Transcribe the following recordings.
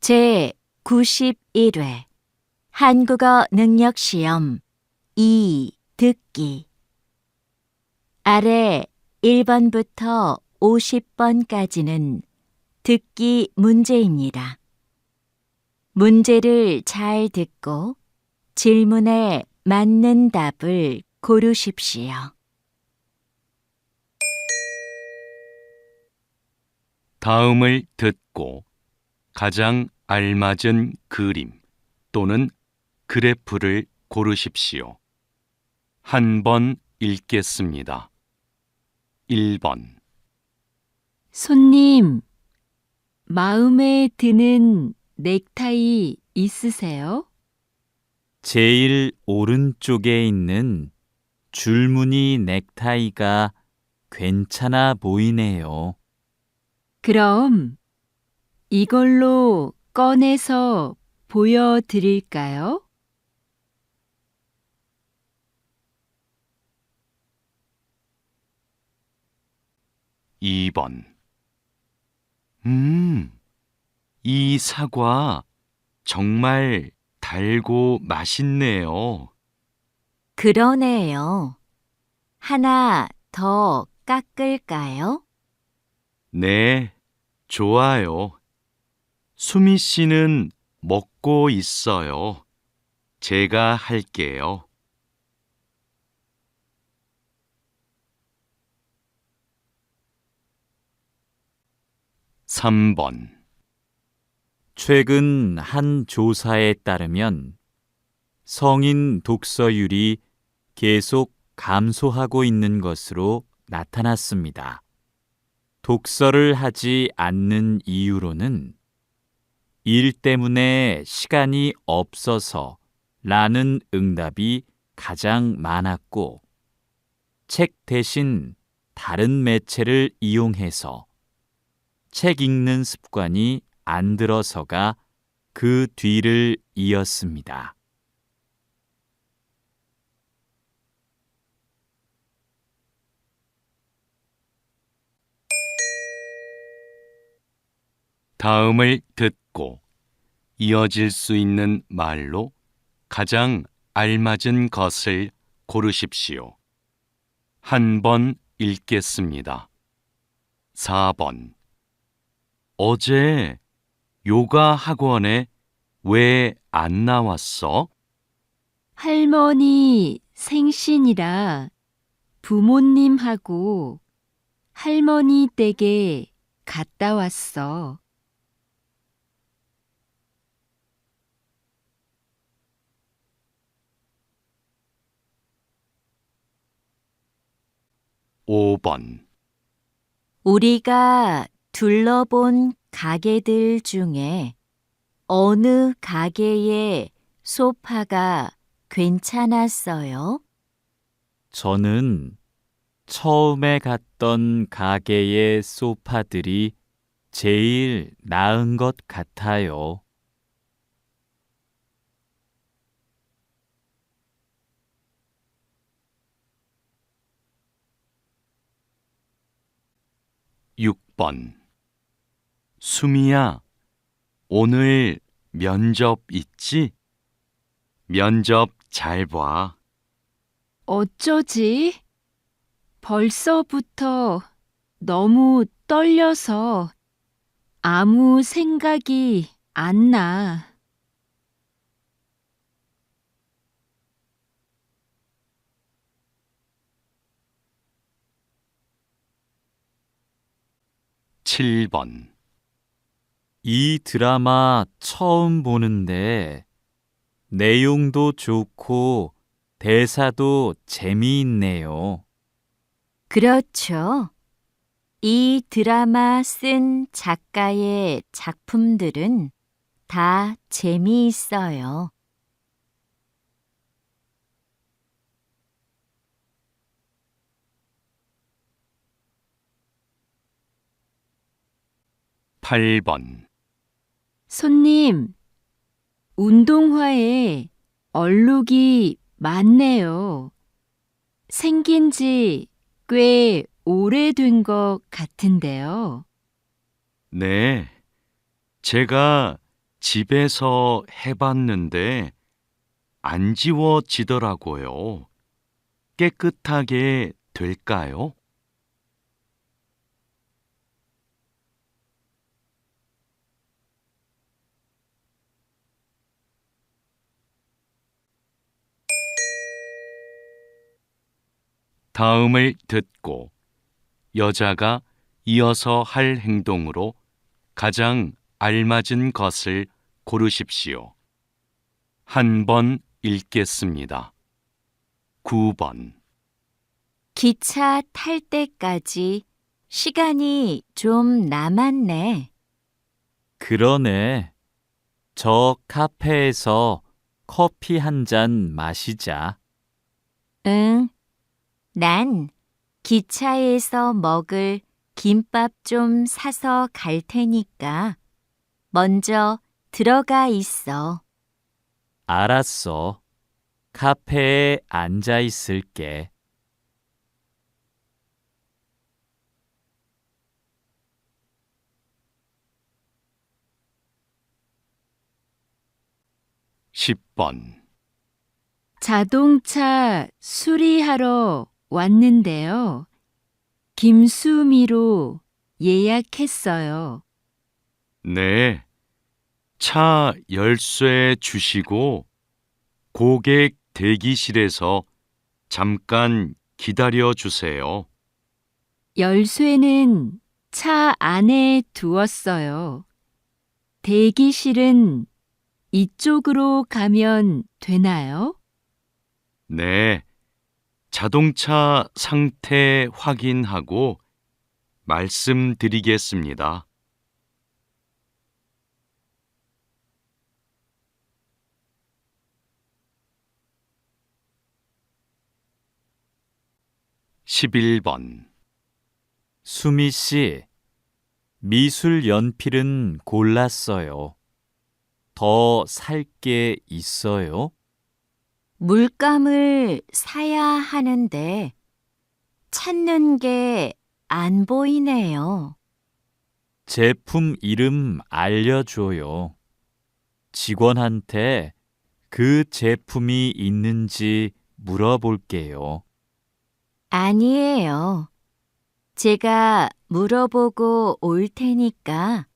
제 91회 한국어 능력 시험 2 듣기 아래 1번부터 50번까지는 듣기 문제입니다. 문제를 잘 듣고 질문에 맞는 답을 고르십시오. 다음을 듣고 가장 알맞은 그림 또는 그래프를 고르십시오. 한 번 읽겠습니다. 1번. 손님, 마음에 드는 넥타이 있으세요? 제일 오른쪽에 있는 줄무늬 넥타이가 괜찮아 보이네요. 그럼 이걸로 꺼내서 보여드릴까요? 2번. 이 사과 정말 달고 맛있네요. 그러네요. 하나 더 깎을까요? 네, 좋아요. 수미 씨는 먹고 있어요. 제가 할게요. 3번. 최근 한 조사에 따르면 성인 독서율이 계속 감소하고 있는 것으로 나타났습니다. 독서를 하지 않는 이유로는 일 때문에 시간이 없어서 라는 응답이 가장 많았고, 책 대신 다른 매체를 이용해서 책 읽는 습관이 안 들어서가 그 뒤를 이었습니다. 다음을 듣고 이어질 수 있는 말로 가장 알맞은 것을 고르십시오. 한 번 읽겠습니다. 4번. 어제 요가 학원에 왜 안 나왔어? 할머니 생신이라 부모님하고 할머니 댁에 갔다 왔어. 5번. 우리가 둘러본 가게들 중에 어느 가게의 소파가 괜찮았어요? 저는 처음에 갔던 가게의 소파들이 제일 나은 것 같아요. 6번. 수미야, 오늘 면접 있지? 면접 잘 봐. 어쩌지? 벌써부터 너무 떨려서 아무 생각이 안 나. 7번. 이 드라마 처음 보는데 내용도 좋고 대사도 재미있네요. 그렇죠. 이 드라마 쓴 작가의 작품들은 다 재미있어요. 8번. 손님, 운동화에 얼룩이 많네요. 생긴 지 꽤 오래된 것 같은데요. 네, 제가 집에서 해봤는데 안 지워지더라고요. 깨끗하게 될까요? 다음을 듣고 여자가 이어서 할 행동으로 가장 알맞은 것을 고르십시오. 한 번 읽겠습니다. 9번. 기차 탈 때까지 시간이 좀 남았네. 그러네. 저 카페에서 커피 한 잔 마시자. 응, 난 기차에서 먹을 김밥 좀 사서 갈 테니까 먼저 들어가 있어. 알았어. 카페에 앉아 있을게. 10번. 자동차 수리하러 왔는데요. 김수미로 예약했어요. 네. 차 열쇠 주시고 고객 대기실에서 잠깐 기다려 주세요. 열쇠는 차 안에 두었어요. 대기실은 이쪽으로 가면 되나요? 네. 자동차 상태 확인하고 말씀드리겠습니다. (11번) 수미 씨, 미술 연필은 골랐어요. 더 살 게 있어요? 물감을 사야 하는데 찾는 게 안 보이네요. 제품 이름 알려줘요. 직원한테 그 제품이 있는지 물어볼게요. 아니에요. 제가 물어보고 올 테니까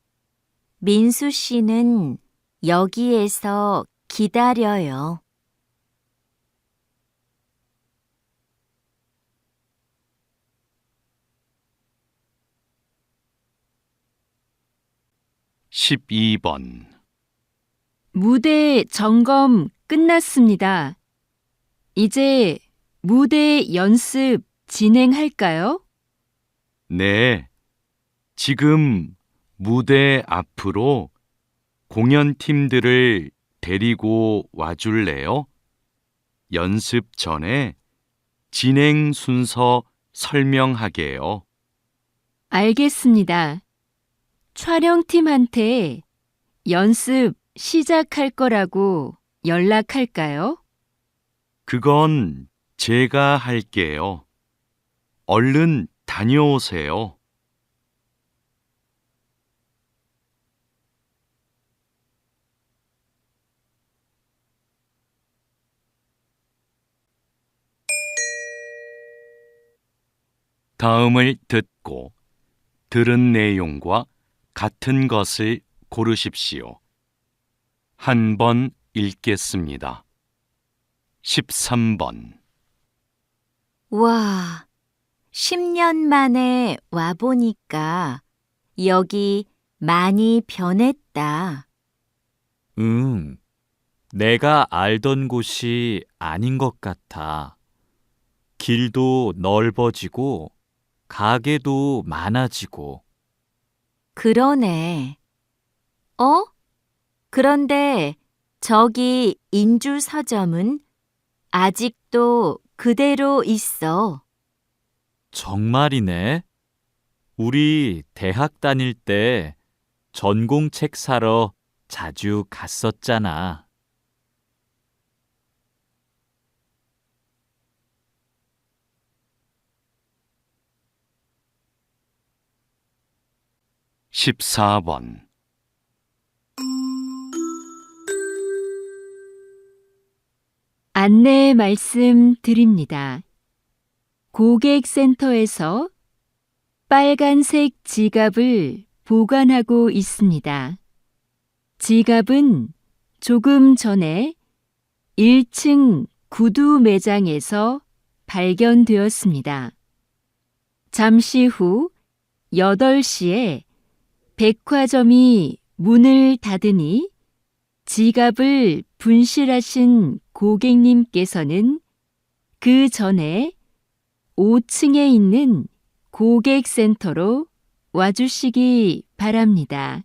민수 씨는 여기에서 기다려요. 12번 무대 점검 끝났습니다. 이제 무대 연습 진행할까요? 네. 지금 무대 앞으로 공연팀들을 데리고 와줄래요? 연습 전에 진행 순서 설명하게요. 알겠습니다. 촬영팀한테 연습 시작할 거라고 연락할까요? 그건 제가 할게요. 얼른 다녀오세요. 다음을 듣고 들은 내용과 같은 것을 고르십시오. 한 번 읽겠습니다. 13번. 와, 10년 만에 와보니까 여기 많이 변했다. 응, 내가 알던 곳이 아닌 것 같아. 길도 넓어지고, 가게도 많아지고. 그러네. 어? 그런데 저기 인주 서점은 아직도 그대로 있어. 정말이네. 우리 대학 다닐 때 전공책 사러 자주 갔었잖아. 14번. 안내 말씀 드립니다. 고객센터에서 빨간색 지갑을 보관하고 있습니다. 지갑은 조금 전에 1층 구두 매장에서 발견되었습니다. 잠시 후 8시에 백화점이 문을 닫으니 지갑을 분실하신 고객님께서는 그 전에 5층에 있는 고객센터로 와주시기 바랍니다.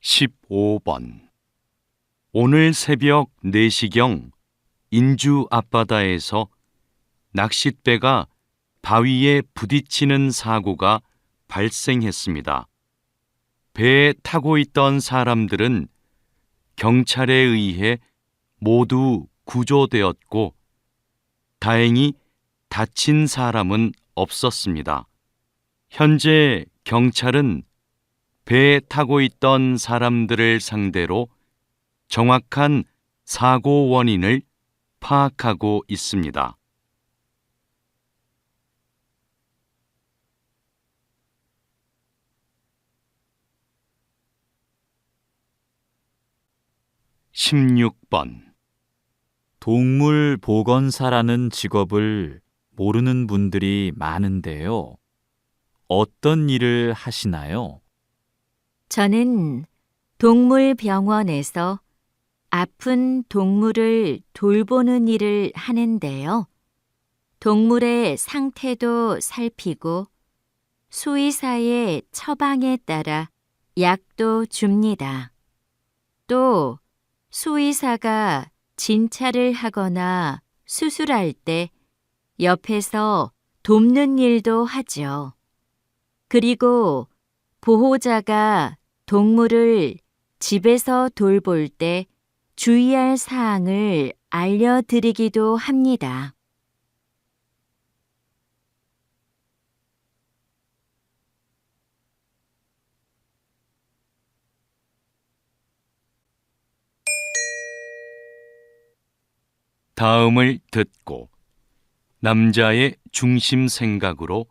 십오 번 오늘 새벽 4시경 인주 앞바다에서 낚싯배가 바위에 부딪히는 사고가 발생했습니다. 배에 타고 있던 사람들은 경찰에 의해 모두 구조되었고 다행히 다친 사람은 없었습니다. 현재 경찰은 배에 타고 있던 사람들을 상대로 정확한 사고 원인을 파악하고 있습니다. 십육 번 동물 보건사라는 직업을 모르는 분들이 많은데요. 어떤 일을 하시나요? 저는 동물병원에서 아픈 동물을 돌보는 일을 하는데요. 동물의 상태도 살피고 수의사의 처방에 따라 약도 줍니다. 또 수의사가 진찰을 하거나 수술할 때 옆에서 돕는 일도 하죠. 그리고 보호자가 동물을 집에서 돌볼 때 주의할 사항을 알려드리기도 합니다. 다음을 듣고 남자의 중심 생각으로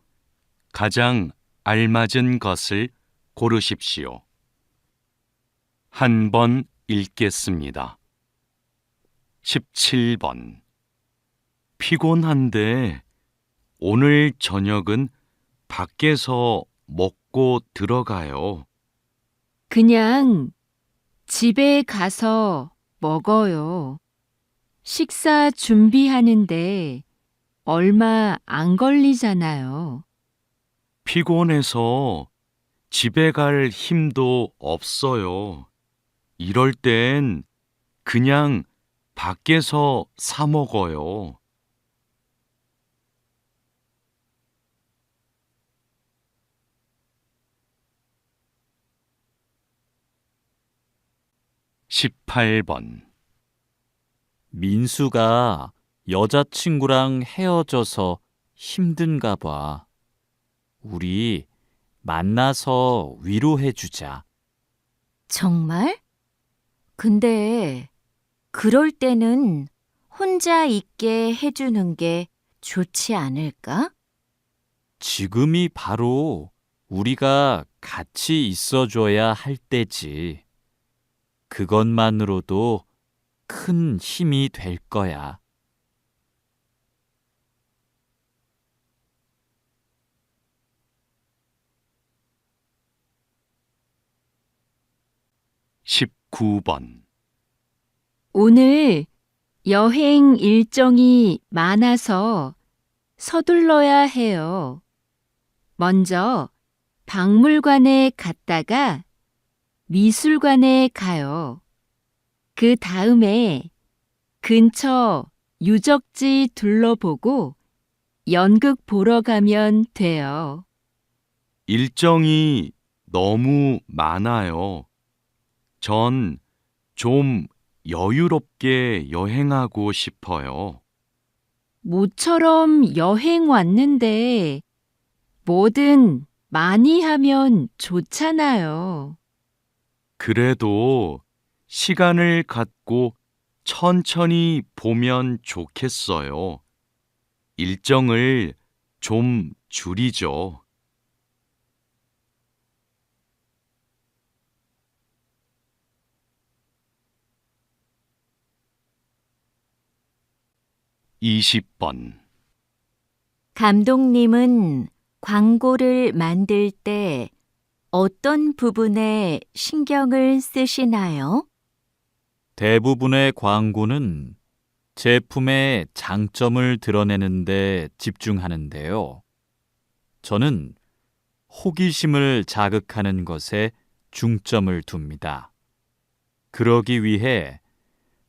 가장 알맞은 것을 고르십시오. 한 번 읽겠습니다. 17번 피곤한데 오늘 저녁은 밖에서 먹고 들어가요. 그냥 집에 가서 먹어요. 식사 준비하는데 얼마 안 걸리잖아요. 피곤해서 집에 갈 힘도 없어요. 이럴 땐 그냥 밖에서 사 먹어요. 십팔 번 민수가 여자친구랑 헤어져서 힘든가 봐. 우리 만나서 위로해주자. 정말? 근데 그럴 때는 혼자 있게 해주는 게 좋지 않을까? 지금이 바로 우리가 같이 있어줘야 할 때지. 그것만으로도 큰 힘이 될 거야. 십구 번 오늘 여행 일정이 많아서 서둘러야 해요. 먼저 박물관에 갔다가 미술관에 가요. 그 다음에 근처 유적지 둘러보고 연극 보러 가면 돼요. 일정이 너무 많아요. 전 좀 여유롭게 여행하고 싶어요. 모처럼 여행 왔는데 뭐든 많이 하면 좋잖아요. 그래도 시간을 갖고 천천히 보면 좋겠어요. 일정을 좀 줄이죠. 20번. 감독님은 광고를 만들 때 어떤 부분에 신경을 쓰시나요? 대부분의 광고는 제품의 장점을 드러내는 데 집중하는데요. 저는 호기심을 자극하는 것에 중점을 둡니다. 그러기 위해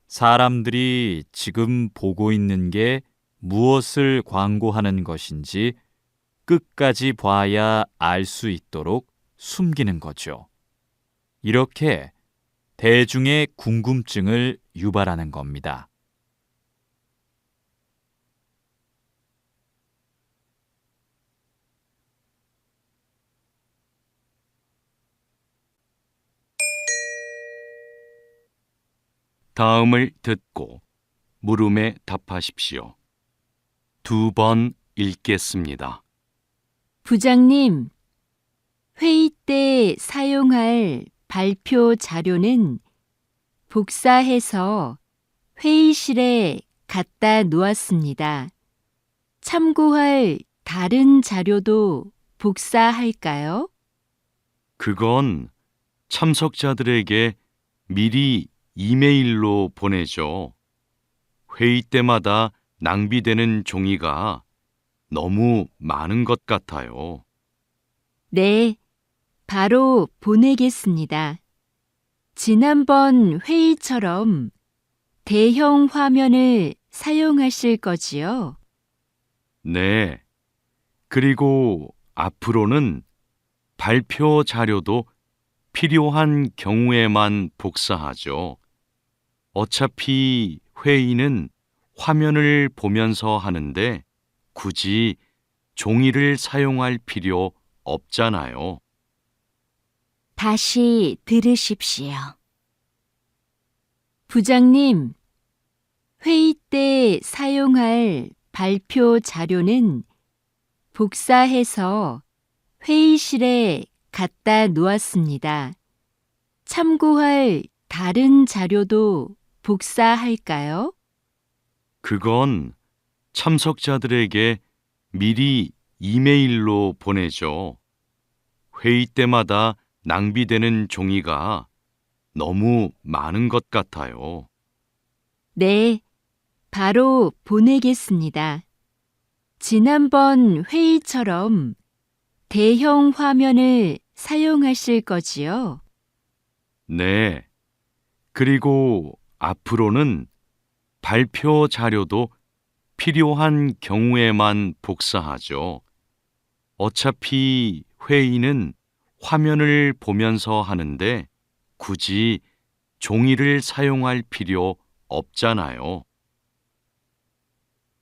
사람들이 지금 보고 있는 게 무엇을 광고하는 것인지 끝까지 봐야 알 수 있도록 숨기는 거죠. 이렇게 대중의 궁금증을 유발하는 겁니다. 다음을 듣고 물음에 답하십시오. 2번 읽겠습니다. 부장님, 회의 때 사용할 발표 자료는 복사해서 회의실에 갖다 놓았습니다. 참고할 다른 자료도 복사할까요? 그건 참석자들에게 미리 이메일로 보내죠. 회의 때마다 낭비되는 종이가 너무 많은 것 같아요. 네, 바로 보내겠습니다. 지난번 회의처럼 대형 화면을 사용하실 거지요? 네. 그리고 앞으로는 발표 자료도 필요한 경우에만 복사하죠. 어차피 회의는 화면을 보면서 하는데 굳이 종이를 사용할 필요 없잖아요. 다시 들으십시오. 부장님, 회의 때 사용할 발표 자료는 복사해서 회의실에 갖다 놓았습니다. 참고할 다른 자료도 복사할까요? 그건 참석자들에게 미리 이메일로 보내죠. 회의 때마다 낭비되는 종이가 너무 많은 것 같아요. 네, 바로 보내겠습니다. 지난번 회의처럼 대형 화면을 사용하실 거지요? 네. 그리고 앞으로는 발표 자료도 필요한 경우에만 복사하죠. 어차피 회의는 화면을 보면서 하는데 굳이 종이를 사용할 필요 없잖아요.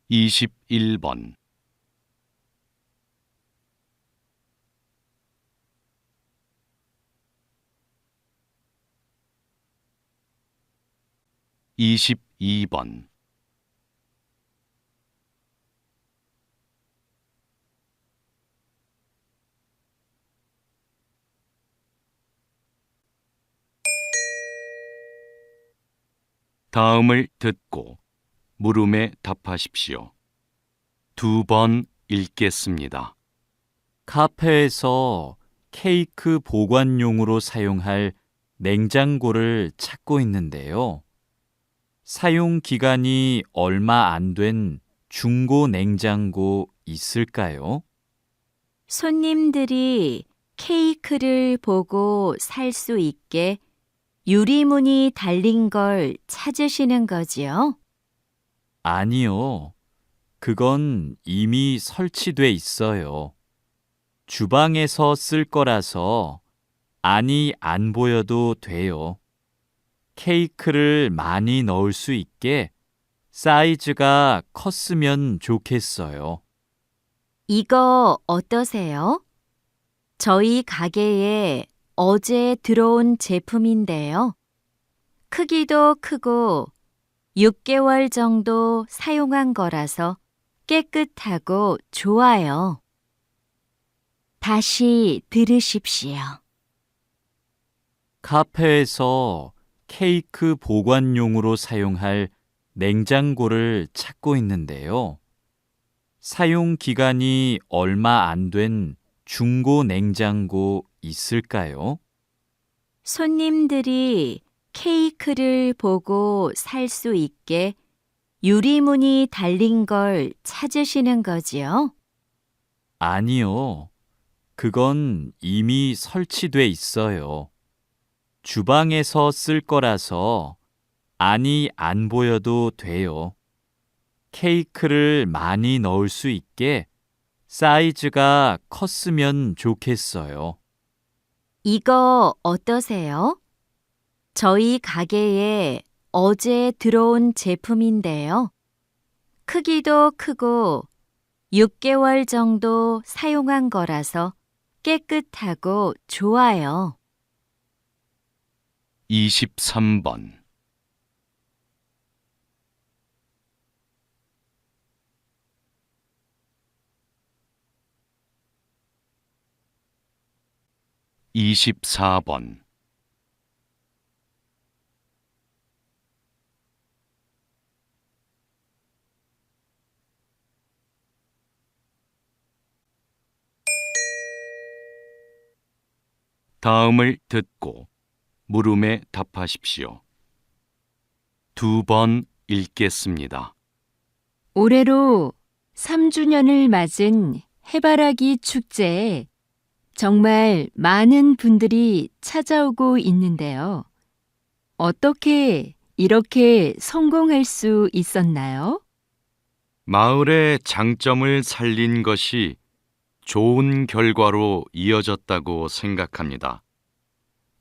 21번. (22번) 다음을 듣고 물음에 답하십시오. 2번 읽겠습니다. 카페에서 케이크 보관용으로 사용할 냉장고를 찾고 있는데요. 사용 기간이 얼마 안 된 중고 냉장고 있을까요? 손님들이 케이크를 보고 살 수 있게 유리문이 달린 걸 찾으시는 거지요? 아니요. 그건 이미 설치돼 있어요. 주방에서 쓸 거라서 안이 안 보여도 돼요. 케이크를 많이 넣을 수 있게 사이즈가 컸으면 좋겠어요. 이거 어떠세요? 저희 가게에 어제 들어온 제품인데요. 크기도 크고 6개월 정도 사용한 거라서 깨끗하고 좋아요. 다시 들으십시오. 카페에서 케이크 보관용으로 사용할 냉장고를 찾고 있는데요. 사용 기간이 얼마 안 된 중고 냉장고 있을까요? 손님들이 케이크를 보고 살 수 있게 유리문이 달린 걸 찾으시는 거지요? 아니요. 그건 이미 설치돼 있어요. 주방에서 쓸 거라서 안이 안 보여도 돼요. 케이크를 많이 넣을 수 있게 사이즈가 컸으면 좋겠어요. 이거 어떠세요? 저희 가게에 어제 들어온 제품인데요. 크기도 크고 6개월 정도 사용한 거라서 깨끗하고 좋아요. 23번. 이십사 번. 다음을 듣고 물음에 답하십시오. 2번 읽겠습니다. 올해로 3주년을 맞은 해바라기 축제에 정말 많은 분들이 찾아오고 있는데요. 어떻게 이렇게 성공할 수 있었나요? 마을의 장점을 살린 것이 좋은 결과로 이어졌다고 생각합니다.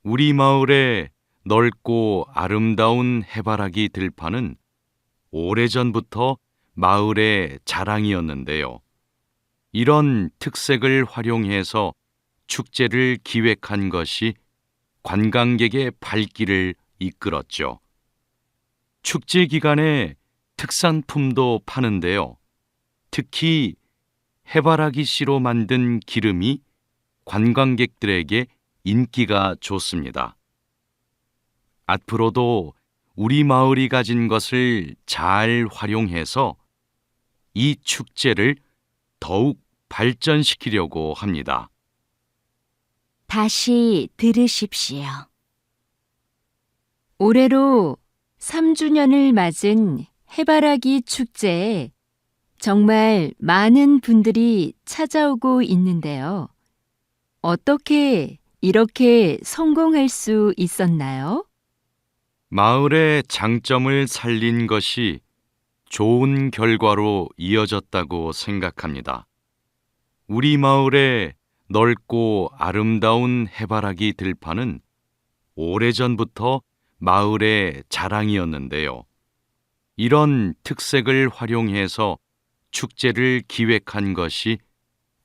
우리 마을의 넓고 아름다운 해바라기 들판은 오래전부터 마을의 자랑이었는데요. 이런 특색을 활용해서 축제를 기획한 것이 관광객의 발길을 이끌었죠. 축제 기간에 특산품도 파는데요. 특히 해바라기 씨로 만든 기름이 관광객들에게 인기가 좋습니다. 앞으로도 우리 마을이 가진 것을 잘 활용해서 이 축제를 더욱 발전시키려고 합니다. 다시 들으십시오. 올해로 3주년을 맞은 해바라기 축제에 정말 많은 분들이 찾아오고 있는데요. 어떻게 이렇게 성공할 수 있었나요? 마을의 장점을 살린 것이 좋은 결과로 이어졌다고 생각합니다. 우리 마을의 넓고 아름다운 해바라기 들판은 오래전부터 마을의 자랑이었는데요. 이런 특색을 활용해서 축제를 기획한 것이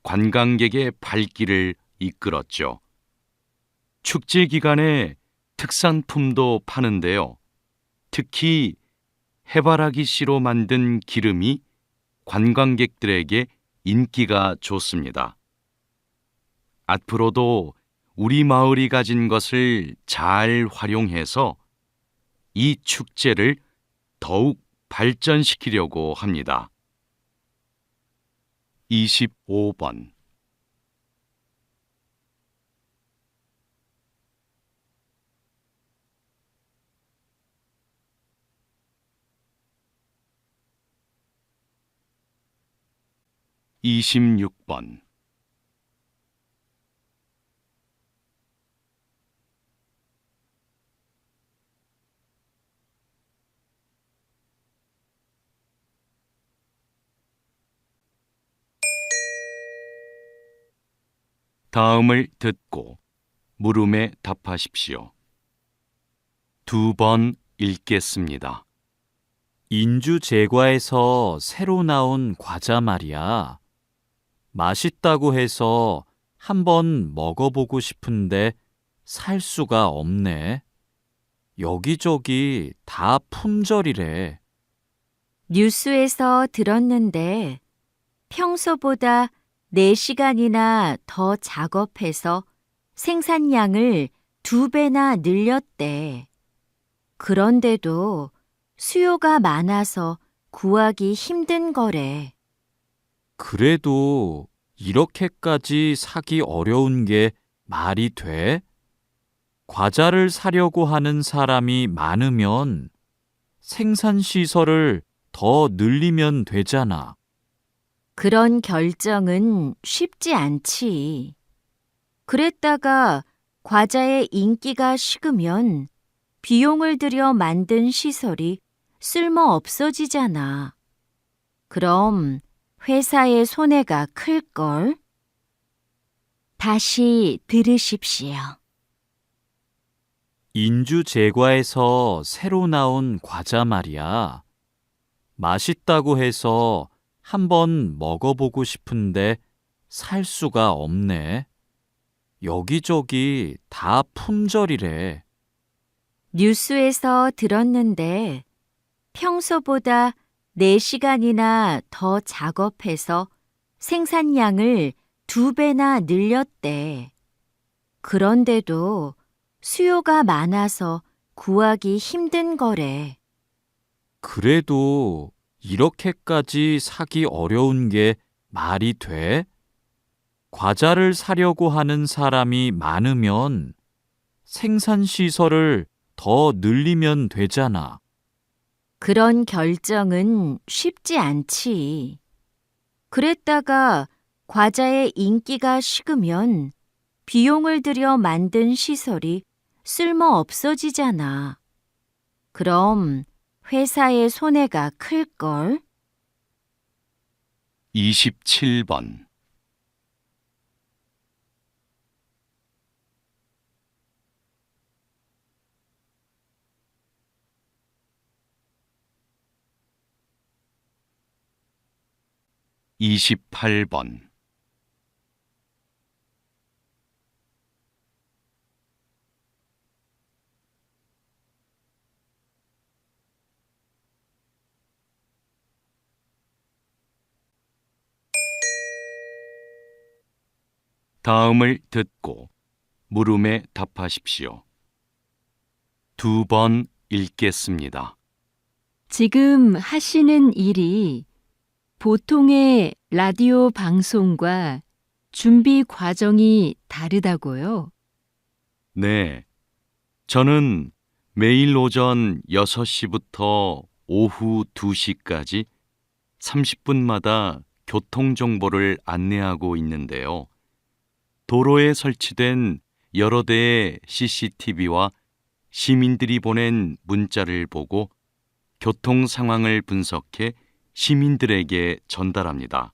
관광객의 발길을 이끌었죠. 축제 기간에 특산품도 파는데요. 특히 해바라기 씨로 만든 기름이 관광객들에게 인기가 좋습니다. 앞으로도 우리 마을이 가진 것을 잘 활용해서 이 축제를 더욱 발전시키려고 합니다. 25번. 이십육 번. 다음을 듣고 물음에 답하십시오. 2번 읽겠습니다. 인주 제과에서 새로 나온 과자 말이야. 맛있다고 해서 한번 먹어보고 싶은데 살 수가 없네. 여기저기 다 품절이래. 뉴스에서 들었는데 평소보다 4시간이나 더 작업해서 생산량을 2배나 늘렸대. 그런데도 수요가 많아서 구하기 힘든 거래. 그래도 이렇게까지 사기 어려운 게 말이 돼? 과자를 사려고 하는 사람이 많으면 생산시설을 더 늘리면 되잖아. 그런 결정은 쉽지 않지. 그랬다가 과자의 인기가 식으면 비용을 들여 만든 시설이 쓸모 없어지잖아. 그럼 회사의 손해가 클걸? 다시 들으십시오. 인주 제과에서 새로 나온 과자 말이야. 맛있다고 해서 한번 먹어보고 싶은데 살 수가 없네. 여기저기 다 품절이래. 뉴스에서 들었는데 평소보다 4시간이나 더 작업해서 생산량을 2배나 늘렸대. 그런데도 수요가 많아서 구하기 힘든 거래. 그래도 이렇게까지 사기 어려운 게 말이 돼? 과자를 사려고 하는 사람이 많으면 생산시설을 더 늘리면 되잖아. 그런 결정은 쉽지 않지. 그랬다가 과자의 인기가 식으면 비용을 들여 만든 시설이 쓸모 없어지잖아. 그럼 회사의 손해가 클걸? 27번. (28번) 다음을 듣고 물음에 답하십시오. 2번 읽겠습니다. 지금 하시는 일이 보통의 라디오 방송과 준비 과정이 다르다고요? 네, 저는 매일 오전 6시부터 오후 2시까지 30분마다 교통정보를 안내하고 있는데요. 도로에 설치된 여러 대의 CCTV와 시민들이 보낸 문자를 보고 교통 상황을 분석해 시민들에게 전달합니다.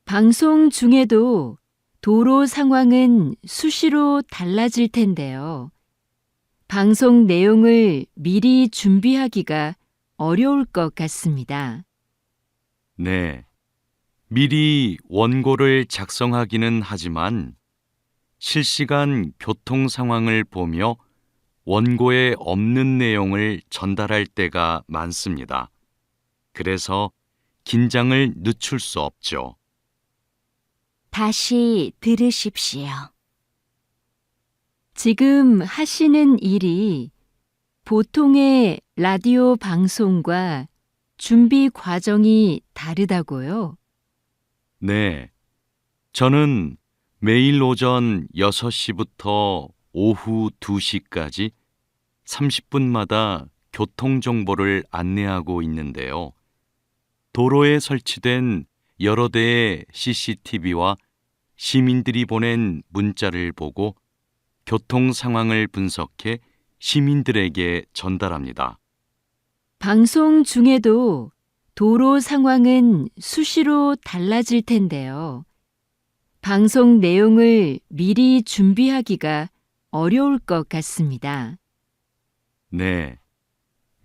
방송 중에도 도로 상황은 수시로 달라질 텐데요. 방송 내용을 미리 준비하기가 어려울 것 같습니다. 네, 미리 원고를 작성하기는 하지만 실시간 교통 상황을 보며 원고에 없는 내용을 전달할 때가 많습니다. 그래서 긴장을 늦출 수 없죠. 다시 들으십시오. 지금 하시는 일이 보통의 라디오 방송과 준비 과정이 다르다고요? 네, 저는 매일 오전 6시부터 오후 2시까지 30분마다 교통정보를 안내하고 있는데요. 도로에 설치된 여러 대의 CCTV와 시민들이 보낸 문자를 보고 교통 상황을 분석해 시민들에게 전달합니다. 방송 중에도 도로 상황은 수시로 달라질 텐데요. 방송 내용을 미리 준비하기가 어려울 것 같습니다. 네,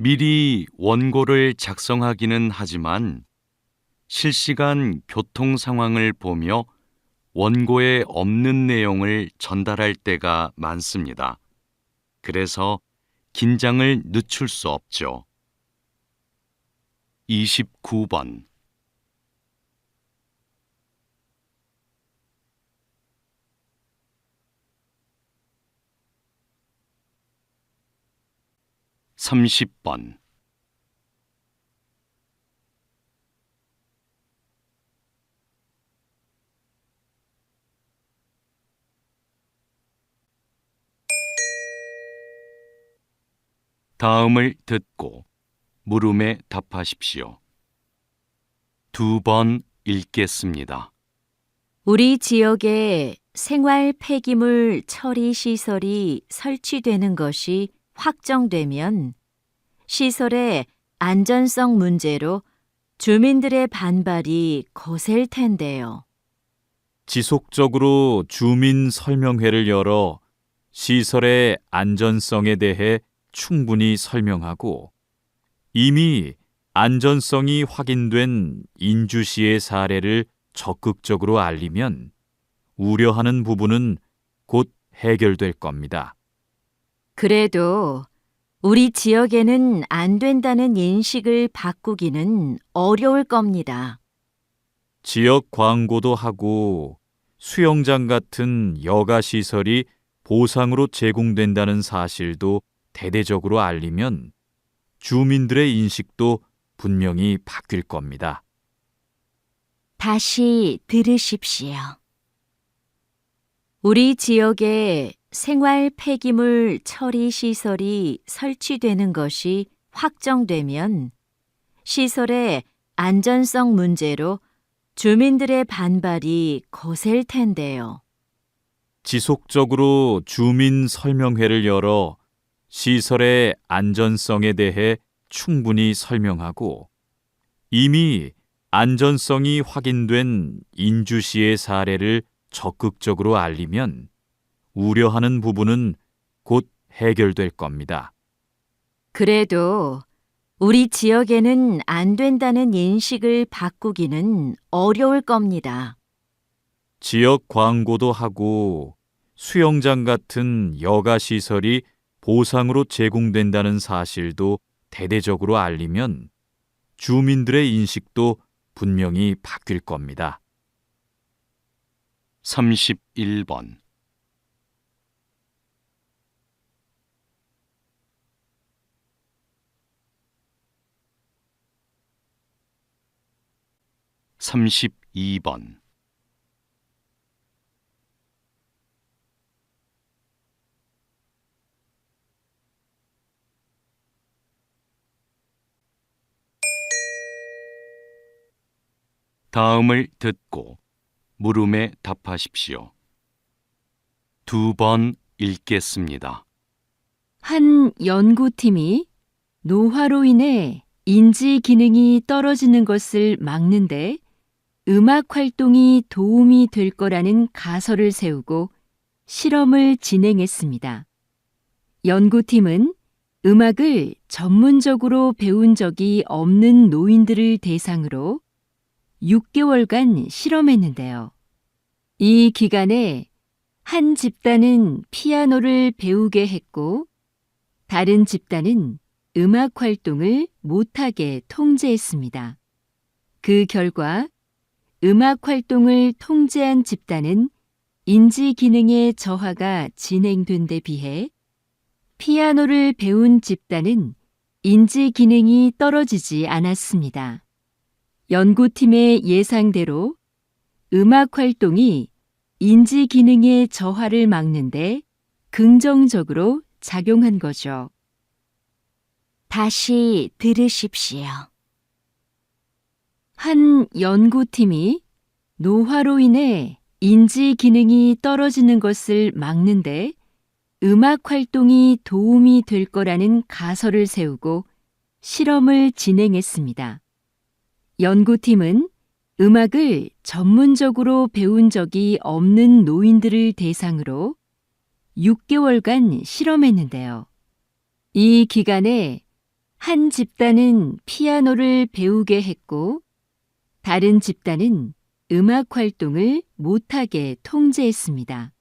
미리 원고를 작성하기는 하지만 실시간 교통 상황을 보며 원고에 없는 내용을 전달할 때가 많습니다. 그래서 긴장을 늦출 수 없죠. 29번. (30번) 다음을 듣고 물음에 답하십시오. 2번 읽겠습니다. 우리 지역에 생활 폐기물 처리 시설이 설치되는 것이 확정되면 시설의 안전성 문제로 주민들의 반발이 거셀 텐데요. 지속적으로 주민 설명회를 열어 시설의 안전성에 대해 충분히 설명하고 이미 안전성이 확인된 인주시의 사례를 적극적으로 알리면 우려하는 부분은 곧 해결될 겁니다. 그래도 우리 지역에는 안 된다는 인식을 바꾸기는 어려울 겁니다. 지역 광고도 하고 수영장 같은 여가 시설이 보상으로 제공된다는 사실도 대대적으로 알리면 주민들의 인식도 분명히 바뀔 겁니다. 다시 들으십시오. 우리 지역에 생활 폐기물 처리 시설이 설치되는 것이 확정되면 시설의 안전성 문제로 주민들의 반발이 거셀 텐데요. 지속적으로 주민 설명회를 열어 시설의 안전성에 대해 충분히 설명하고 이미 안전성이 확인된 인주시의 사례를 적극적으로 알리면 우려하는 부분은 곧 해결될 겁니다. 그래도 우리 지역에는 안 된다는 인식을 바꾸기는 어려울 겁니다. 지역 광고도 하고 수영장 같은 여가 시설이 보상으로 제공된다는 사실도 대대적으로 알리면 주민들의 인식도 분명히 바뀔 겁니다. 31번. (32번) 다음을 듣고 물음에 답하십시오. 2번 읽겠습니다. 한 연구팀이 노화로 인해 인지 기능이 떨어지는 것을 막는데 음악 활동이 도움이 될 거라는 가설을 세우고 실험을 진행했습니다. 연구팀은 음악을 전문적으로 배운 적이 없는 노인들을 대상으로 6개월간 실험했는데요. 이 기간에 한 집단은 피아노를 배우게 했고 다른 집단은 음악 활동을 못하게 통제했습니다. 그 결과 음악 활동을 통제한 집단은 인지 기능의 저하가 진행된 데 비해 피아노를 배운 집단은 인지 기능이 떨어지지 않았습니다. 연구팀의 예상대로 음악 활동이 인지 기능의 저하를 막는데 긍정적으로 작용한 거죠. 다시 들으십시오. 한 연구팀이 노화로 인해 인지 기능이 떨어지는 것을 막는데 음악 활동이 도움이 될 거라는 가설을 세우고 실험을 진행했습니다. 연구팀은 음악을 전문적으로 배운 적이 없는 노인들을 대상으로 6개월간 실험했는데요. 이 기간에 한 집단은 피아노를 배우게 했고 다른 집단은 음악 활동을 못하게 통제했습니다.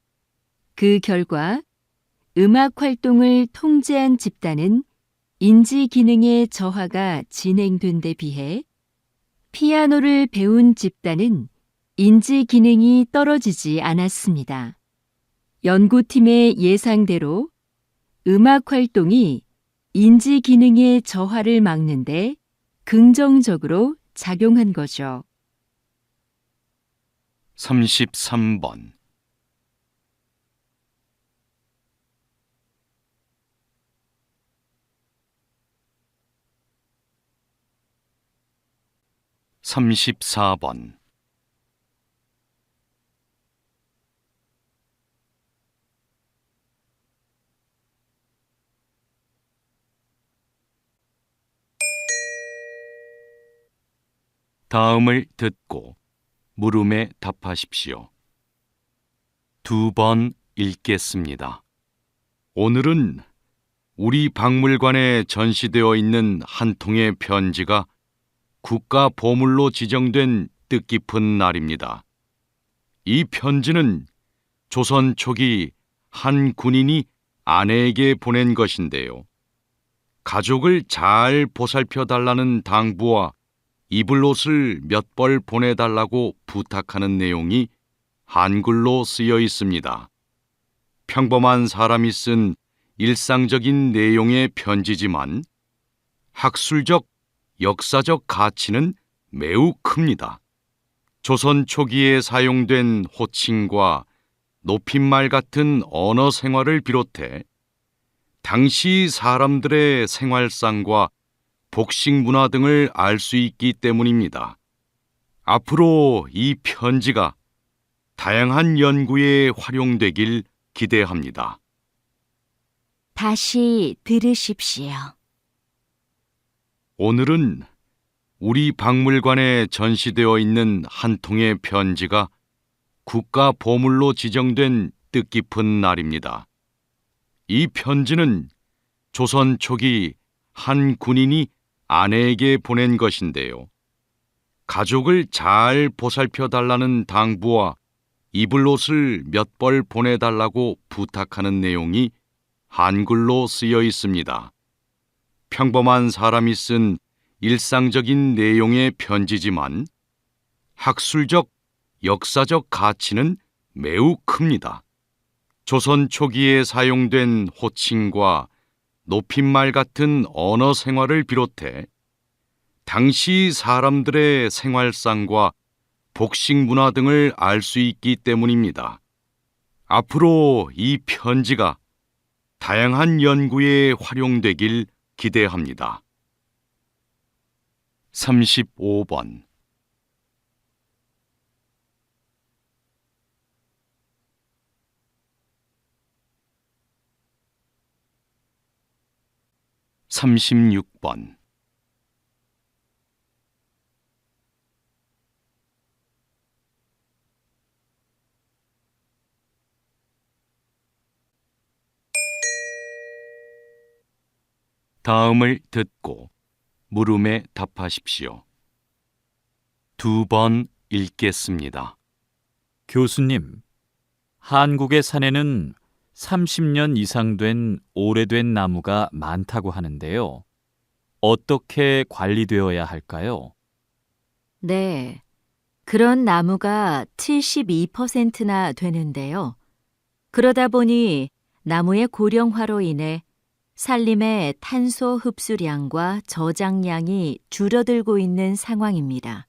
그 결과 음악 활동을 통제한 집단은 인지 기능의 저하가 진행된 데 비해 피아노를 배운 집단은 인지 기능이 떨어지지 않았습니다. 연구팀의 예상대로 음악 활동이 인지 기능의 저하를 막는데 긍정적으로 작용한 거죠. 33번 34번 다음을 듣고 물음에 답하십시오. 2번 읽겠습니다. 오늘은 우리 박물관에 전시되어 있는 한 통의 편지가 국가 보물로 지정된 뜻깊은 날입니다. 이 편지는 조선 초기 한 군인이 아내에게 보낸 것인데요. 가족을 잘 보살펴 달라는 당부와 입을 옷을 몇 벌 보내달라고 부탁하는 내용이 한글로 쓰여 있습니다. 평범한 사람이 쓴 일상적인 내용의 편지지만 학술적, 역사적 가치는 매우 큽니다. 조선 초기에 사용된 호칭과 높임말 같은 언어 생활을 비롯해 당시 사람들의 생활상과 복식 문화 등을 알 수 있기 때문입니다. 앞으로 이 편지가 다양한 연구에 활용되길 기대합니다. 다시 들으십시오. 오늘은 우리 박물관에 전시되어 있는 한 통의 편지가 국가 보물로 지정된 뜻깊은 날입니다. 이 편지는 조선 초기 한 군인이 아내에게 보낸 것인데요. 가족을 잘 보살펴 달라는 당부와 입을 옷을 몇 벌 보내달라고 부탁하는 내용이 한글로 쓰여 있습니다. 평범한 사람이 쓴 일상적인 내용의 편지지만 학술적, 역사적 가치는 매우 큽니다. 조선 초기에 사용된 호칭과 높임말 같은 언어 생활을 비롯해 당시 사람들의 생활상과 복식 문화 등을 알 수 있기 때문입니다. 앞으로 이 편지가 다양한 연구에 활용되길 기대합니다. 35번 36번 다음을 듣고 물음에 답하십시오. 2번 읽겠습니다. 교수님, 한국의 산에는 30년 이상 된 오래된 나무가 많다고 하는데요. 어떻게 관리되어야 할까요? 네, 그런 나무가 72%나 되는데요. 그러다 보니 나무의 고령화로 인해 산림의 탄소 흡수량과 저장량이 줄어들고 있는 상황입니다.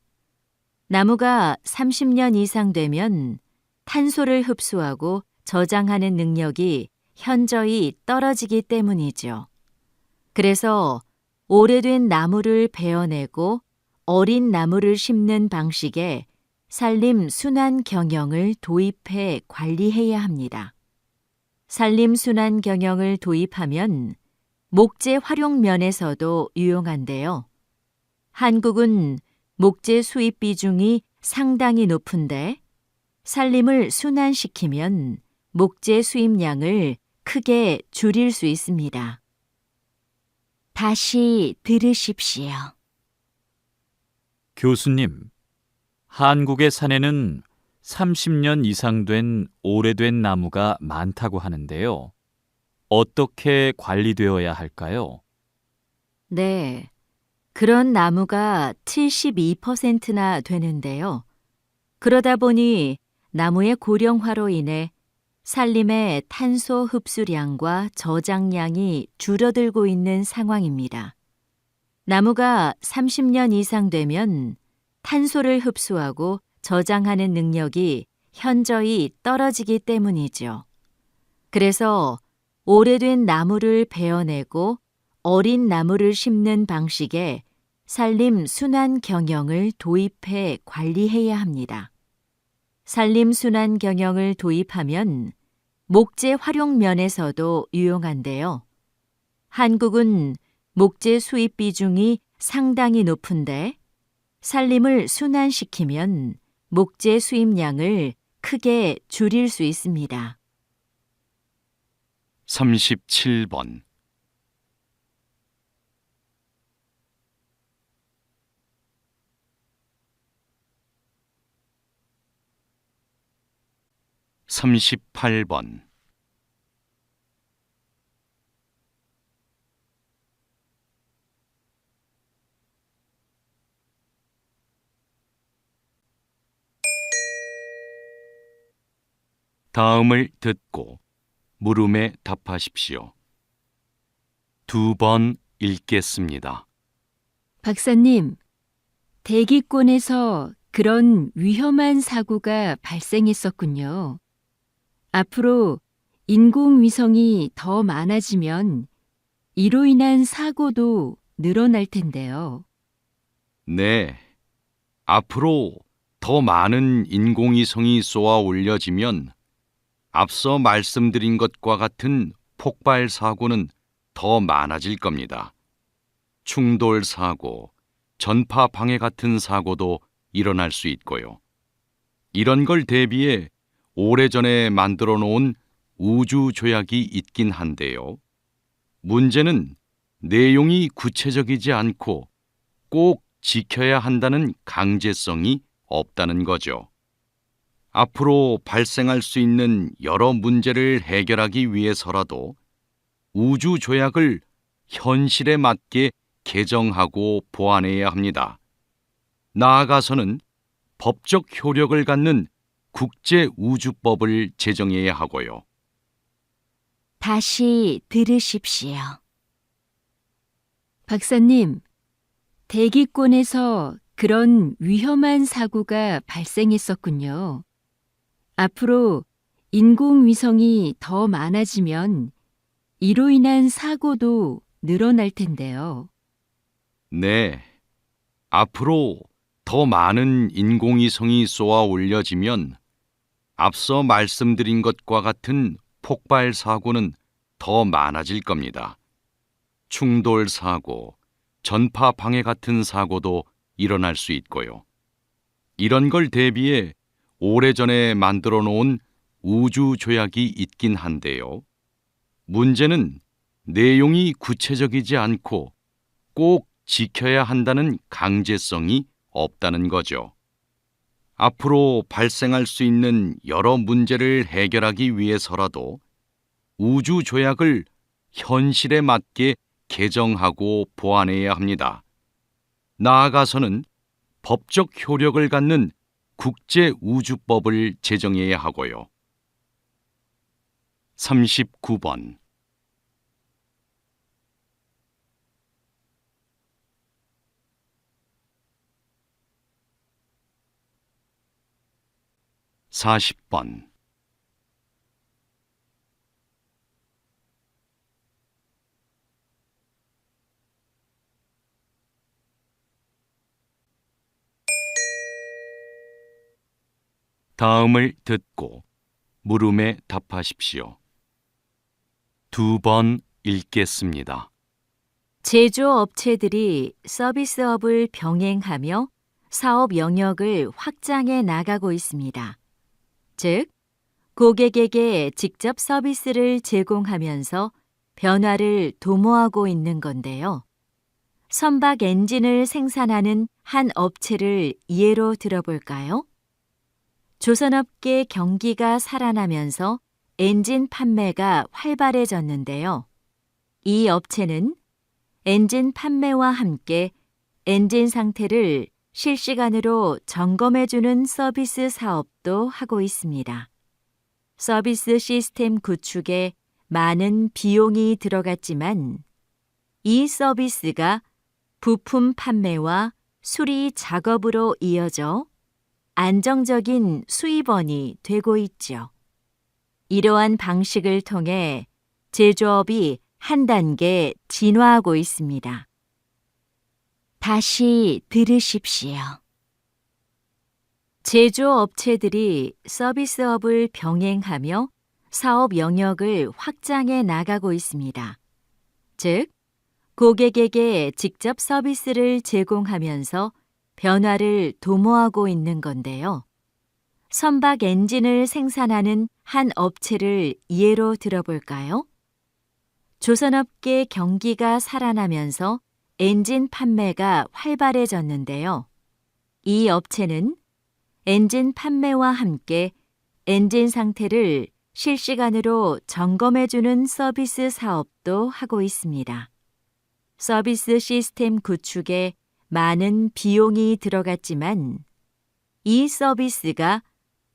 나무가 30년 이상 되면 탄소를 흡수하고 저장하는 능력이 현저히 떨어지기 때문이죠. 그래서 오래된 나무를 베어내고 어린 나무를 심는 방식의 산림 순환 경영을 도입해 관리해야 합니다. 산림 순환 경영을 도입하면 목재 활용 면에서도 유용한데요. 한국은 목재 수입 비중이 상당히 높은데 산림을 순환시키면 목재 수입량을 크게 줄일 수 있습니다. 다시 들으십시오. 교수님, 한국의 산에는 30년 이상 된 오래된 나무가 많다고 하는데요. 어떻게 관리되어야 할까요? 네, 그런 나무가 72%나 되는데요. 그러다 보니 나무의 고령화로 인해 산림의 탄소 흡수량과 저장량이 줄어들고 있는 상황입니다. 나무가 30년 이상 되면 탄소를 흡수하고 저장하는 능력이 현저히 떨어지기 때문이죠. 그래서 오래된 나무를 베어내고 어린 나무를 심는 방식의 산림 순환 경영을 도입해 관리해야 합니다. 산림 순환 경영을 도입하면 목재 활용 면에서도 유용한데요. 한국은 목재 수입 비중이 상당히 높은데 산림을 순환시키면 목재 수입량을 크게 줄일 수 있습니다. 37번. 삼십팔 번. 다음을 듣고 물음에 답하십시오. 2번 읽겠습니다. 박사님, 대기권에서 그런 위험한 사고가 발생했었군요. 앞으로 인공위성이 더 많아지면 이로 인한 사고도 늘어날 텐데요. 네. 앞으로 더 많은 인공위성이 쏘아 올려지면 앞서 말씀드린 것과 같은 폭발 사고는 더 많아질 겁니다. 충돌 사고, 전파 방해 같은 사고도 일어날 수 있고요. 이런 걸 대비해 오래전에 만들어 놓은 우주 조약이 있긴 한데요. 문제는 내용이 구체적이지 않고 꼭 지켜야 한다는 강제성이 없다는 거죠. 앞으로 발생할 수 있는 여러 문제를 해결하기 위해서라도 우주 조약을 현실에 맞게 개정하고 보완해야 합니다. 나아가서는 법적 효력을 갖는 국제우주법을 제정해야 하고요. 다시 들으십시오. 박사님, 대기권에서 그런 위험한 사고가 발생했었군요. 앞으로 인공위성이 더 많아지면 이로 인한 사고도 늘어날 텐데요. 네. 앞으로 더 많은 인공위성이 쏘아 올려지면 앞서 말씀드린 것과 같은 폭발 사고는 더 많아질 겁니다. 충돌 사고, 전파 방해 같은 사고도 일어날 수 있고요. 이런 걸 대비해 오래전에 만들어 놓은 우주 조약이 있긴 한데요. 문제는 내용이 구체적이지 않고 꼭 지켜야 한다는 강제성이 없다는 거죠. 앞으로 발생할 수 있는 여러 문제를 해결하기 위해서라도 우주 조약을 현실에 맞게 개정하고 보완해야 합니다. 나아가서는 법적 효력을 갖는 국제우주법을 제정해야 하고요. 39번. 사십 번. 다음을 듣고 물음에 답하십시오. 2번 읽겠습니다. 제조업체들이 서비스업을 병행하며 사업 영역을 확장해 나가고 있습니다. 즉, 고객에게 직접 서비스를 제공하면서 변화를 도모하고 있는 건데요. 선박 엔진을 생산하는 한 업체를 예로 들어볼까요? 조선업계 경기가 살아나면서 엔진 판매가 활발해졌는데요. 이 업체는 엔진 판매와 함께 엔진 상태를 실시간으로 점검해주는 서비스 사업도 하고 있습니다. 서비스 시스템 구축에 많은 비용이 들어갔지만 이 서비스가 부품 판매와 수리 작업으로 이어져 안정적인 수입원이 되고 있죠. 이러한 방식을 통해 제조업이 한 단계 진화하고 있습니다. 다시 들으십시오. 제조업체들이 서비스업을 병행하며 사업 영역을 확장해 나가고 있습니다. 즉, 고객에게 직접 서비스를 제공하면서 변화를 도모하고 있는 건데요. 선박 엔진을 생산하는 한 업체를 예로 들어볼까요? 조선업계 경기가 살아나면서 엔진 판매가 활발해졌는데요. 이 업체는 엔진 판매와 함께 엔진 상태를 실시간으로 점검해주는 서비스 사업도 하고 있습니다. 서비스 시스템 구축에 많은 비용이 들어갔지만 이 서비스가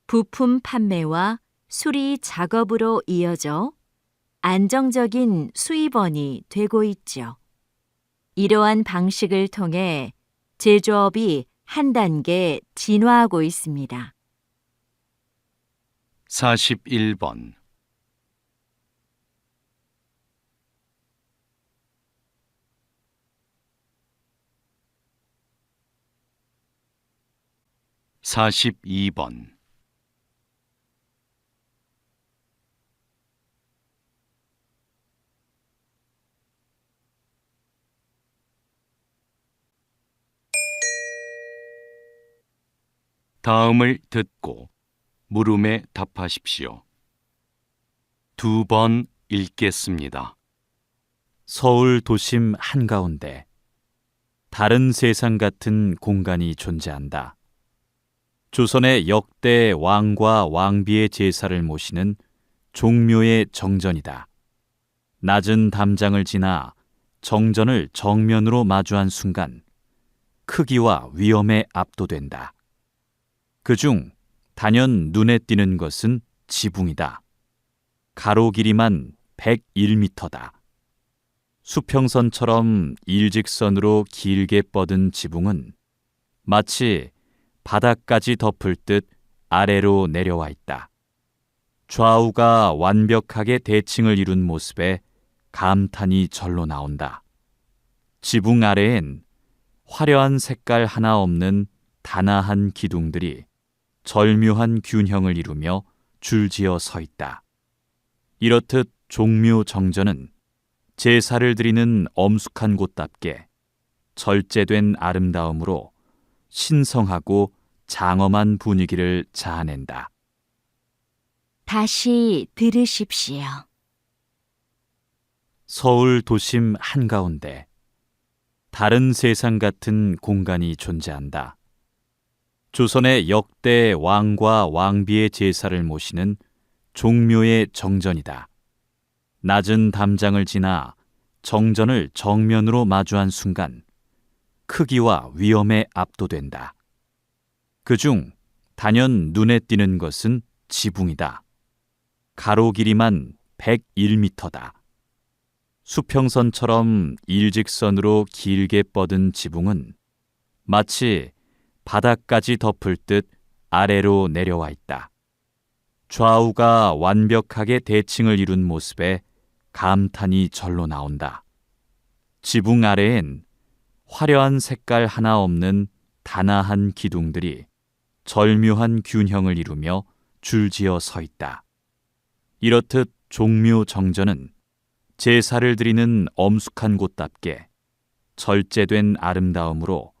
부품 판매와 수리 작업으로 이어져 안정적인 수입원이 되고 있죠. 이러한 방식을 통해 제조업이 한 단계 진화하고 있습니다. 41번 42번 다음을 듣고 물음에 답하십시오. 2번 읽겠습니다. 서울 도심 한가운데 다른 세상 같은 공간이 존재한다. 조선의 역대 왕과 왕비의 제사를 모시는 종묘의 정전이다. 낮은 담장을 지나 정전을 정면으로 마주한 순간 크기와 위엄에 압도된다. 그중 단연 눈에 띄는 것은 지붕이다. 가로 길이만 101m다. 수평선처럼 일직선으로 길게 뻗은 지붕은 마치 바닥까지 덮을 듯 아래로 내려와 있다. 좌우가 완벽하게 대칭을 이룬 모습에 감탄이 절로 나온다. 지붕 아래엔 화려한 색깔 하나 없는 단아한 기둥들이 절묘한 균형을 이루며 줄지어 서 있다. 이렇듯 종묘 정전은 제사를 드리는 엄숙한 곳답게 절제된 아름다움으로 신성하고 장엄한 분위기를 자아낸다. 다시 들으십시오. 서울 도심 한가운데 다른 세상 같은 공간이 존재한다. 조선의 역대 왕과 왕비의 제사를 모시는 종묘의 정전이다. 낮은 담장을 지나 정전을 정면으로 마주한 순간 크기와 위엄에 압도된다. 그중 단연 눈에 띄는 것은 지붕이다. 가로 길이만 101m다. 수평선처럼 일직선으로 길게 뻗은 지붕은 마치 바닥까지 덮을 듯 아래로 내려와 있다. 좌우가 완벽하게 대칭을 이룬 모습에 감탄이 절로 나온다. 지붕 아래엔 화려한 색깔 하나 없는 단아한 기둥들이 절묘한 균형을 이루며 줄지어 서 있다. 이렇듯 종묘 정전은 제사를 드리는 엄숙한 곳답게 절제된 아름다움으로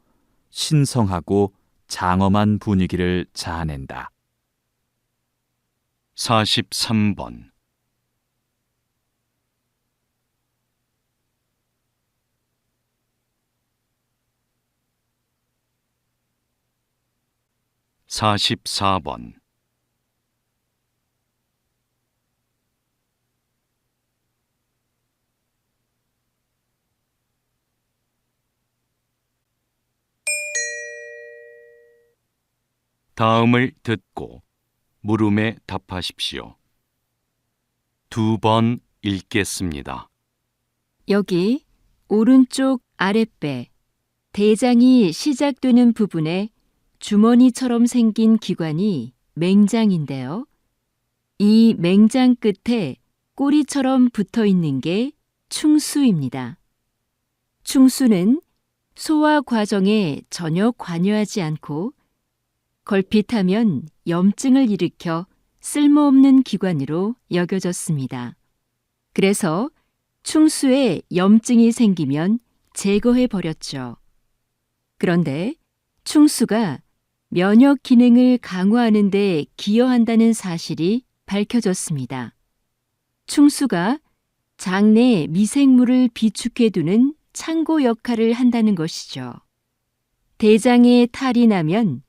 신성하고 장엄한 분위기를 자아낸다. 43번 44번, 다음을 듣고 물음에 답하십시오. 2번 읽겠습니다. 여기 오른쪽 아랫배, 대장이 시작되는 부분에 주머니처럼 생긴 기관이 맹장인데요. 이 맹장 끝에 꼬리처럼 붙어 있는 게 충수입니다. 충수는 소화 과정에 전혀 관여하지 않고 걸핏하면 염증을 일으켜 쓸모없는 기관으로 여겨졌습니다. 그래서 충수에 염증이 생기면 제거해 버렸죠. 그런데 충수가 면역 기능을 강화하는 데 기여한다는 사실이 밝혀졌습니다. 충수가 장내 미생물을 비축해 두는 창고 역할을 한다는 것이죠. 대장에 탈이 나면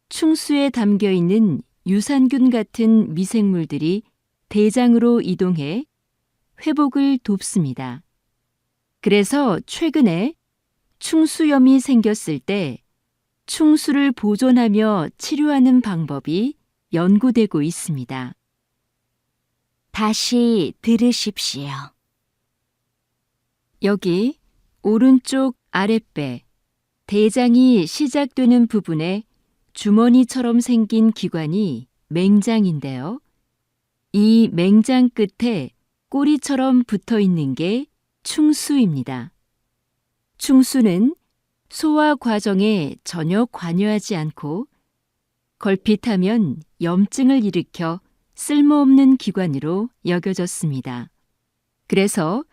충수에 담겨 있는 유산균 같은 미생물들이 대장으로 이동해 회복을 돕습니다. 그래서 최근에 충수염이 생겼을 때 충수를 보존하며 치료하는 방법이 연구되고 있습니다. 다시 들으십시오. 여기 오른쪽 아랫배, 대장이 시작되는 부분에 주머니처럼 생긴 기관이 맹장인데요. 이 맹장 끝에 꼬리처럼 붙어 있는 게 충수입니다. 충수는 소화 과정에 전혀 관여하지 않고 걸핏하면 염증을 일으켜 쓸모없는 기관으로 여겨졌습니다. 그래서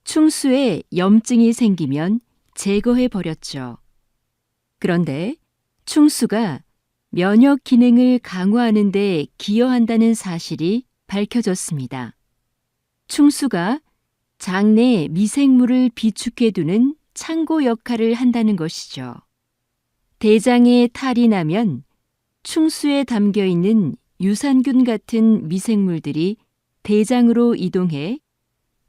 충수에 염증이 생기면 제거해 버렸죠. 그런데 충수가 면역 기능을 강화하는 데 기여한다는 사실이 밝혀졌습니다. 충수가 장내 미생물을 비축해 두는 창고 역할을 한다는 것이죠. 대장에 탈이 나면 충수에 담겨 있는 유산균 같은 미생물들이 대장으로 이동해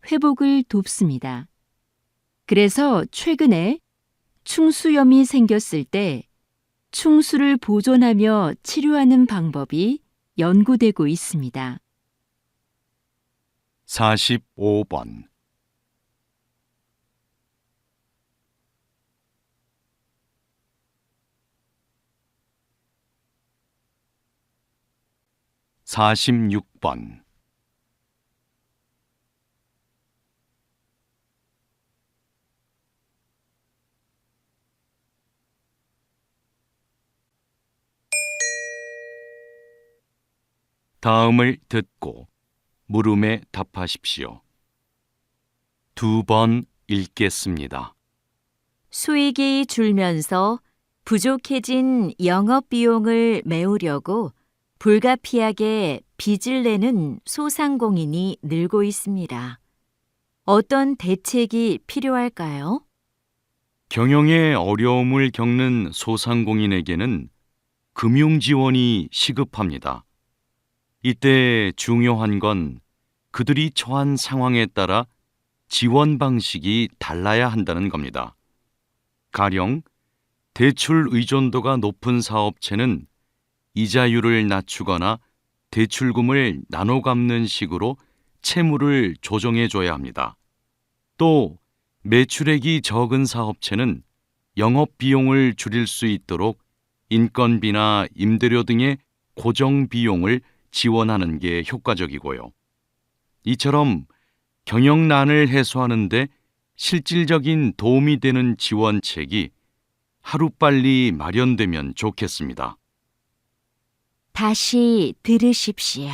회복을 돕습니다. 그래서 최근에 충수염이 생겼을 때 충수를 보존하며 치료하는 방법이 연구되고 있습니다. 45번, (46번) 다음을 듣고 물음에 답하십시오. 2번 읽겠습니다. 수익이 줄면서 부족해진 영업 비용을 메우려고 불가피하게 빚을 내는 소상공인이 늘고 있습니다. 어떤 대책이 필요할까요? 경영에 어려움을 겪는 소상공인에게는 금융 지원이 시급합니다. 이때 중요한 건 그들이 처한 상황에 따라 지원 방식이 달라야 한다는 겁니다. 가령 대출 의존도가 높은 사업체는 이자율을 낮추거나 대출금을 나눠 갚는 식으로 채무를 조정해 줘야 합니다. 또 매출액이 적은 사업체는 영업 비용을 줄일 수 있도록 인건비나 임대료 등의 고정 비용을 지원하는 게 효과적이고요. 이처럼 경영난을 해소하는 데 실질적인 도움이 되는 지원책이 하루빨리 마련되면 좋겠습니다. 다시 들으십시오.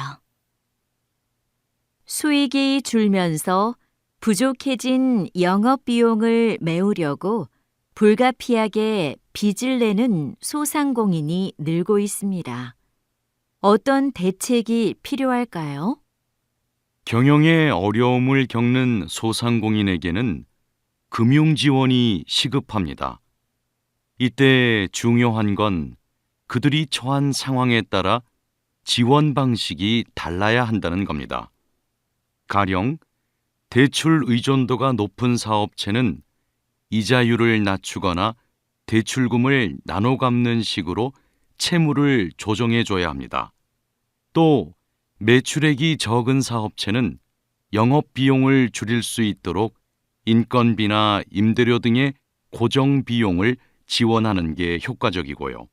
수익이 줄면서 부족해진 영업 비용을 메우려고 불가피하게 빚을 내는 소상공인이 늘고 있습니다. 어떤 대책이 필요할까요? 경영에 어려움을 겪는 소상공인에게는 금융 지원이 시급합니다. 이때 중요한 건 그들이 처한 상황에 따라 지원 방식이 달라야 한다는 겁니다. 가령 대출 의존도가 높은 사업체는 이자율을 낮추거나 대출금을 나눠 갚는 식으로 채무를 조정해 줘야 합니다. 또 매출액이 적은 사업체는 영업 비용을 줄일 수 있도록 인건비나 임대료 등의 고정 비용을 지원하는 게 효과적이고요.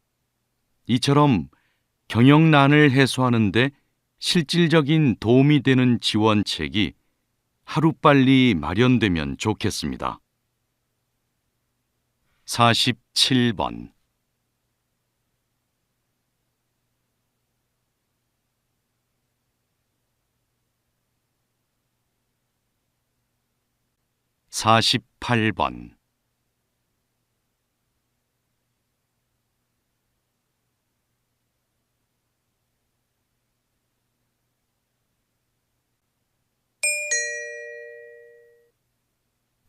이처럼 경영난을 해소하는 데 실질적인 도움이 되는 지원책이 하루빨리 마련되면 좋겠습니다. 47번. (48번)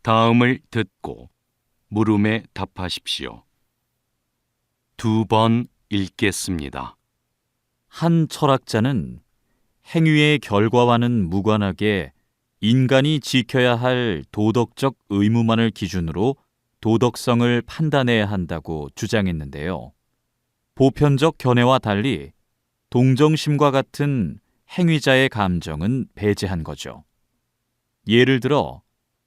다음을 듣고 물음에 답하십시오. 2번 읽겠습니다. 한 철학자는 행위의 결과와는 무관하게 인간이 지켜야 할 도덕적 의무만을 기준으로 도덕성을 판단해야 한다고 주장했는데요. 보편적 견해와 달리 동정심과 같은 행위자의 감정은 배제한 거죠. 예를 들어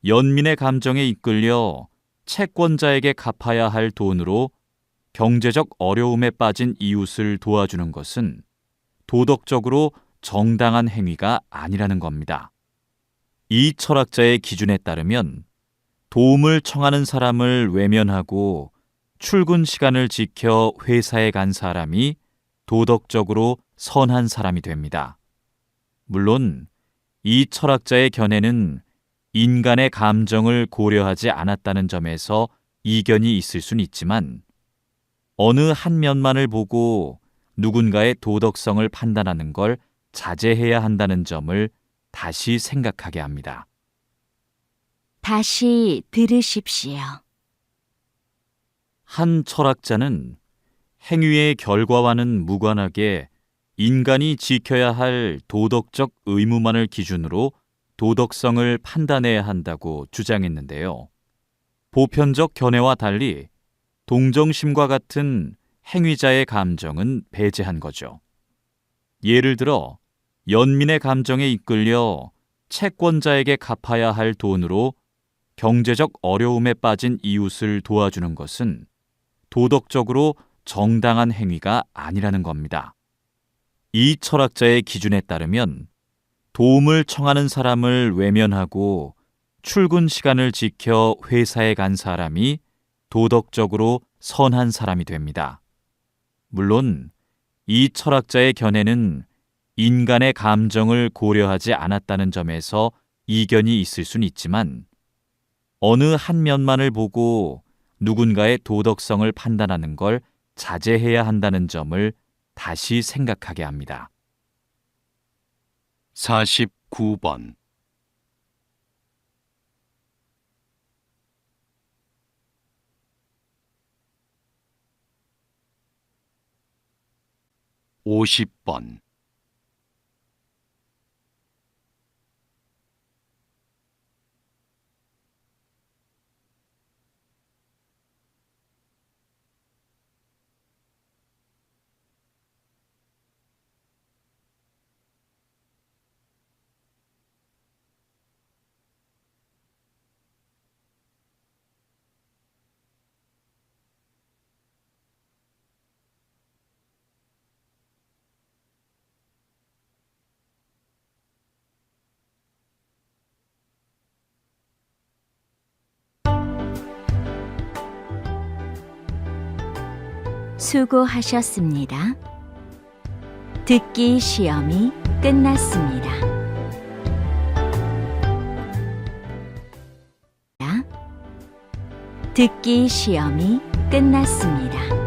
연민의 감정에 이끌려 채권자에게 갚아야 할 돈으로 경제적 어려움에 빠진 이웃을 도와주는 것은 도덕적으로 정당한 행위가 아니라는 겁니다. 이 철학자의 기준에 따르면 도움을 청하는 사람을 외면하고 출근 시간을 지켜 회사에 간 사람이 도덕적으로 선한 사람이 됩니다. 물론 이 철학자의 견해는 인간의 감정을 고려하지 않았다는 점에서 이견이 있을 순 있지만 어느 한 면만을 보고 누군가의 도덕성을 판단하는 걸 자제해야 한다는 점을 다시 생각하게 합니다. 다시 들으십시오. 한 철학자는 행위의 결과와는 무관하게 인간이 지켜야 할 도덕적 의무만을 기준으로 도덕성을 판단해야 한다고 주장했는데요. 보편적 견해와 달리 동정심과 같은 행위자의 감정은 배제한 거죠. 예를 들어 연민의 감정에 이끌려 채권자에게 갚아야 할 돈으로 경제적 어려움에 빠진 이웃을 도와주는 것은 도덕적으로 정당한 행위가 아니라는 겁니다. 이 철학자의 기준에 따르면 도움을 청하는 사람을 외면하고 출근 시간을 지켜 회사에 간 사람이 도덕적으로 선한 사람이 됩니다. 물론 이 철학자의 견해는 인간의 감정을 고려하지 않았다는 점에서 이견이 있을 순 있지만 어느 한 면만을 보고 누군가의 도덕성을 판단하는 걸 자제해야 한다는 점을 다시 생각하게 합니다. 49번. (50번) 수고하셨습니다. 듣기 시험이 끝났습니다. 듣기 시험이 끝났습니다.